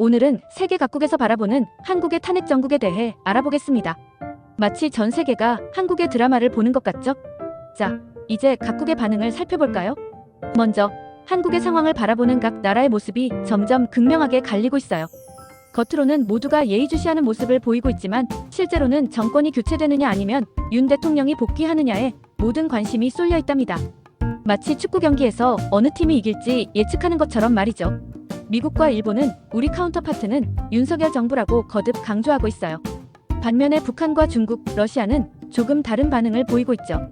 오늘은 세계 각국에서 바라보는 한국의 탄핵 정국에 대해 알아보겠습니다. 마치 전 세계가 한국의 드라마를 보는 것 같죠? 자, 이제 각국의 반응을 살펴볼까요? 먼저 한국의 상황을 바라보는 각 나라의 모습이 점점 극명하게 갈리고 있어요. 겉으로는 모두가 예의주시하는 모습을 보이고 있지만 실제로는 정권이 교체되느냐 아니면 윤 대통령이 복귀하느냐에 모든 관심이 쏠려 있답니다. 마치 축구 경기에서 어느 팀이 이길지 예측하는 것처럼 말이죠. 미국과 일본은 우리 카운터파트는 윤석열 정부라고 거듭 강조하고 있어요. 반면에 북한과 중국, 러시아는 조금 다른 반응을 보이고 있죠.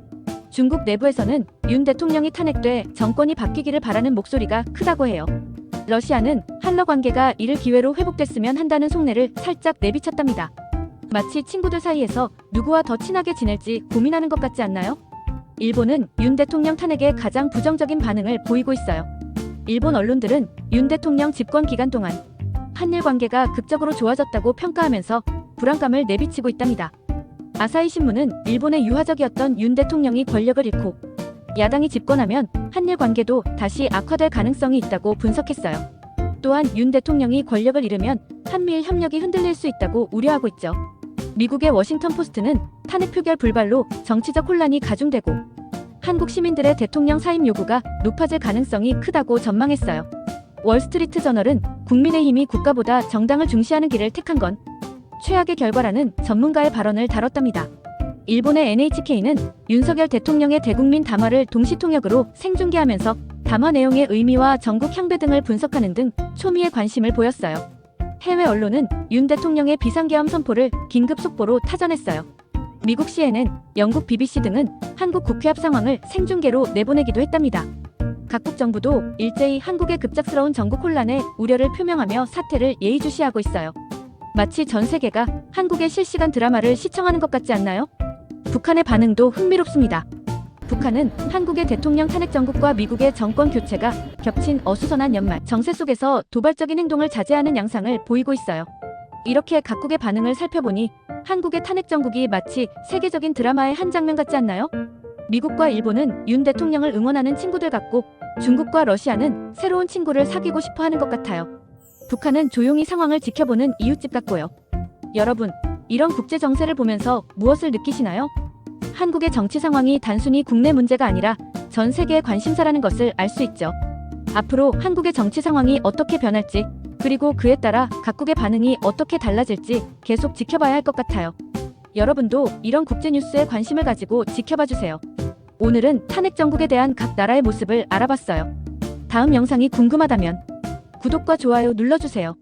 중국 내부에서는 윤 대통령이 탄핵돼 정권이 바뀌기를 바라는 목소리가 크다고 해요. 러시아는 한러 관계가 이를 기회로 회복됐으면 한다는 속내를 살짝 내비쳤답니다. 마치 친구들 사이에서 누구와 더 친하게 지낼지 고민하는 것 같지 않나요? 일본은 윤 대통령 탄핵에 가장 부정적인 반응을 보이고 있어요. 일본 언론들은 윤 대통령 집권 기간 동안 한일 관계가 극적으로 좋아졌다고 평가하면서 불안감을 내비치고 있답니다. 아사히 신문은 일본의 유화적이었던 윤 대통령이 권력을 잃고 야당이 집권하면 한일 관계도 다시 악화될 가능성이 있다고 분석했어요. 또한 윤 대통령이 권력을 잃으면 한미일 협력이 흔들릴 수 있다고 우려하고 있죠. 미국의 워싱턴 포스트는 탄핵 표결 불발로 정치적 혼란이 가중되고 한국 시민들의 대통령 사임 요구가 높아질 가능성이 크다고 전망했어요. 월스트리트 저널은 국민의힘이 국가보다 정당을 중시하는 길을 택한 건 최악의 결과라는 전문가의 발언을 다뤘답니다. 일본의 NHK는 윤석열 대통령의 대국민 담화를 동시통역으로 생중계하면서 담화 내용의 의미와 전국 향배 등을 분석하는 등 초미의 관심을 보였어요. 해외 언론은 윤 대통령의 비상계엄 선포를 긴급 속보로 타전했어요. 미국 CNN, 영국 BBC 등은 한국 국회 앞 상황을 생중계로 내보내기도 했답니다. 각국 정부도 일제히 한국의 급작스러운 전국 혼란에 우려를 표명하며 사태를 예의주시하고 있어요. 마치 전 세계가 한국의 실시간 드라마를 시청하는 것 같지 않나요? 북한의 반응도 흥미롭습니다. 북한은 한국의 대통령 탄핵 정국과 미국의 정권 교체가 겹친 어수선한 연말 정세 속에서 도발적인 행동을 자제하는 양상을 보이고 있어요. 이렇게 각국의 반응을 살펴보니 한국의 탄핵 정국이 마치 세계적인 드라마의 한 장면 같지 않나요? 미국과 일본은 윤 대통령을 응원하는 친구들 같고 중국과 러시아는 새로운 친구를 사귀고 싶어 하는 것 같아요. 북한은 조용히 상황을 지켜보는 이웃집 같고요. 여러분, 이런 국제 정세를 보면서 무엇을 느끼시나요? 한국의 정치 상황이 단순히 국내 문제가 아니라 전 세계의 관심사라는 것을 알 수 있죠. 앞으로 한국의 정치 상황이 어떻게 변할지, 그리고 그에 따라 각국의 반응이 어떻게 달라질지 계속 지켜봐야 할 것 같아요. 여러분도 이런 국제 뉴스에 관심을 가지고 지켜봐 주세요. 오늘은 탄핵 정국에 대한 각 나라의 모습을 알아봤어요. 다음 영상이 궁금하다면 구독과 좋아요 눌러주세요.